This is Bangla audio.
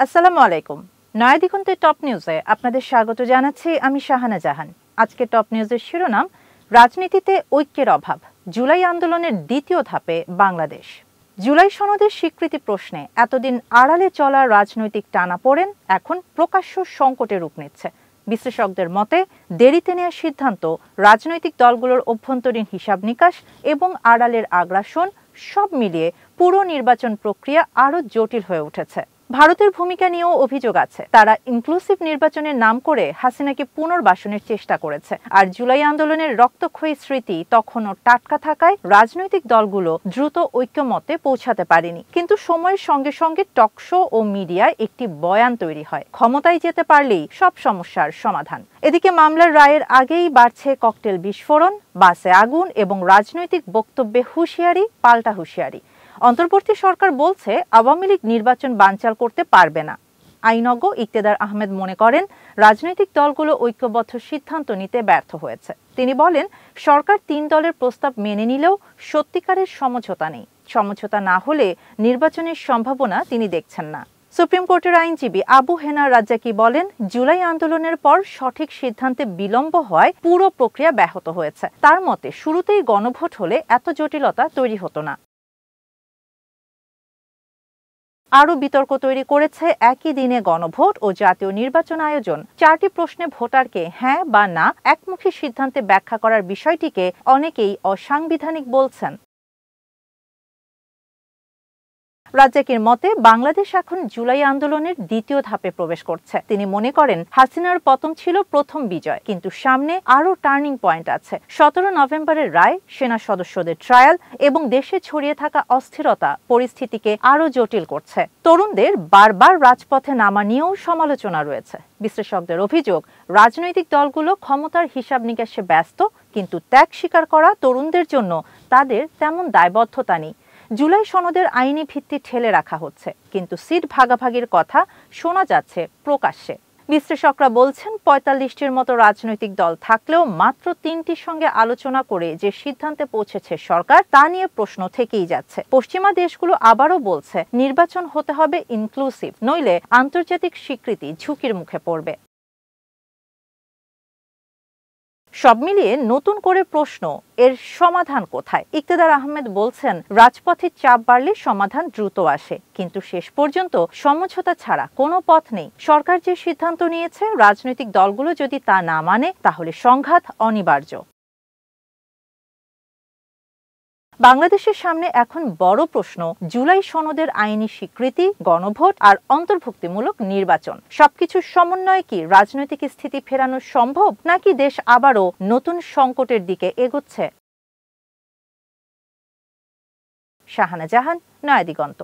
আসসালামু আলাইকুম। নয়া দিগন্তের টপ নিউজে আপনাদের স্বাগত জানাচ্ছি আমি শাহানা জাহান। আজকে টপ নিউজের শিরোনাম, রাজনীতিতে ঐক্যের অভাব, জুলাই আন্দোলনের দ্বিতীয় ধাপে বাংলাদেশ। জুলাই সনদের স্বীকৃতি প্রশ্নে এতদিন আড়ালে চলা রাজনৈতিক টানাপোড়েন এখন প্রকাশ্য সংকটে রূপ নিচ্ছে। বিশ্লেষকদের মতে দেরিতে নেওয়া সিদ্ধান্ত, রাজনৈতিক দলগুলোর অভ্যন্তরীণ হিসাব নিকাশ এবং আড়ালের আগ্রাসন সব মিলিয়ে পুরো নির্বাচন প্রক্রিয়া আরও জটিল হয়ে উঠেছে। ভারতের ভূমিকা নিয়েও অভিযোগ আছে। তারা ইনক্লুসিভ নির্বাচনের নাম করে হাসিনাকে পুনর্বাসনের চেষ্টা করেছে। আর জুলাই আন্দোলনের রক্তক্ষয়ী স্মৃতি তখনও টাটকা থাকায় রাজনৈতিক দলগুলো দ্রুত ঐক্যমতে পৌঁছাতে পারেনি। কিন্তু সময়ের সঙ্গে সঙ্গে টকশো ও মিডিয়ায় একটি বয়ান তৈরি হয়, ক্ষমতায় যেতে পারলেই সব সমস্যার সমাধান। এদিকে মামলার রায়ের আগেই বাড়ছে ককটেল বিস্ফোরণ, বাসে আগুন এবং রাজনৈতিক বক্তব্যে হুঁশিয়ারি পাল্টা হুঁশিয়ারি। অন্তর্বর্তী সরকার বলছে আওয়ামী লীগ নির্বাচন বানচাল করতে পারবে না। আইনজ্ঞ ইকতেদার আহমেদ মনে করেন রাজনৈতিক দলগুলো ঐক্যবদ্ধ সিদ্ধান্ত নিতে ব্যর্থ হয়েছে। তিনি বলেন, সরকার 3 দলের প্রস্তাব মেনে নিলেও সত্যিকারের সমঝোতা নেই। সমঝোতা না হলে নির্বাচনের সম্ভাবনা তিনি দেখছেন না। সুপ্রিম কোর্টের আইনজীবী আবু হেনা রাজ্জাকি বলেন, জুলাই আন্দোলনের পর সঠিক সিদ্ধান্তে বিলম্ব হওয়ায় পুরো প্রক্রিয়া ব্যাহত হয়েছে। তার মতে শুরুতেই গণভোট হলে এত জটিলতা তৈরি হতো না। আরও বিতর্ক তৈরি করেছে একই দিনে গণভোট ও জাতীয় নির্বাচন আয়োজন। 4টি প্রশ্নে ভোটারকে হ্যাঁ বা না একমুখী সিদ্ধান্তে ব্যাখ্যা করার বিষয়টিকে অনেকেই অসাংবিধানিক বলছেন। রাজ্জাকির মতে বাংলাদেশ এখন জুলাই আন্দোলনের দ্বিতীয় ধাপে প্রবেশ করছে। তিনি মনে করেন হাসিনার পতন ছিল প্রথম বিজয়, কিন্তু সামনে আরও টার্নিং পয়েন্ট আছে। 17 নভেম্বরের রায়, সেনা সদস্যদের ট্রায়াল এবং দেশে ছড়িয়ে থাকা অস্থিরতা পরিস্থিতিকে আরও জটিল করছে। তরুণদের বারবার রাজপথে নামা নিয়েও সমালোচনা রয়েছে। বিশ্লেষকদের অভিযোগ, রাজনৈতিক দলগুলো ক্ষমতার হিসাব নিকাশে ব্যস্ত, কিন্তু ত্যাগ স্বীকার করা তরুণদের জন্য তাদের তেমন দায়বদ্ধতা নেই। জুলাই সনদের আইনি ভিত্তি ঠেলে রাখা হচ্ছে, কিন্তু সিট ভাগাভাগির কথা শোনা যাচ্ছে প্রকাশ্যে। বিশ্লেষকরা বলছেন 45টির মতো রাজনৈতিক দল থাকলেও মাত্র 3টির সঙ্গে আলোচনা করে যে সিদ্ধান্তে পৌঁছেছে সরকার, তা নিয়ে প্রশ্ন থেকেই যাচ্ছে। পশ্চিমা দেশগুলো আবারও বলছে নির্বাচন হতে হবে ইনক্লুসিভ, নইলে আন্তর্জাতিক স্বীকৃতি ঝুঁকির মুখে পড়বে। সব মিলিয়ে নতুন করে প্রশ্ন, এর সমাধান কোথায়? ইকতেদার আহমেদ বলছেন, রাজপথে চাপ বাড়লে সমাধান দ্রুত আসে, কিন্তু শেষ পর্যন্ত সমঝোতা ছাড়া কোনো পথ নেই। সরকার যে সিদ্ধান্ত নিয়েছে, রাজনৈতিক দলগুলো যদি তা না মানে, তাহলে সংঘাত অনিবার্য। বাংলাদেশের সামনে এখন বড় প্রশ্ন, জুলাই সনদের আইনি স্বীকৃতি, গণভোট আর অন্তর্ভুক্তিমূলক নির্বাচন সবকিছুর সমন্বয়ে কি রাজনৈতিক স্থিতি ফেরানো সম্ভব, নাকি দেশ আবারও নতুন সংকটের দিকে এগোচ্ছে? শাহানা জাহান, নয়া দিগন্ত।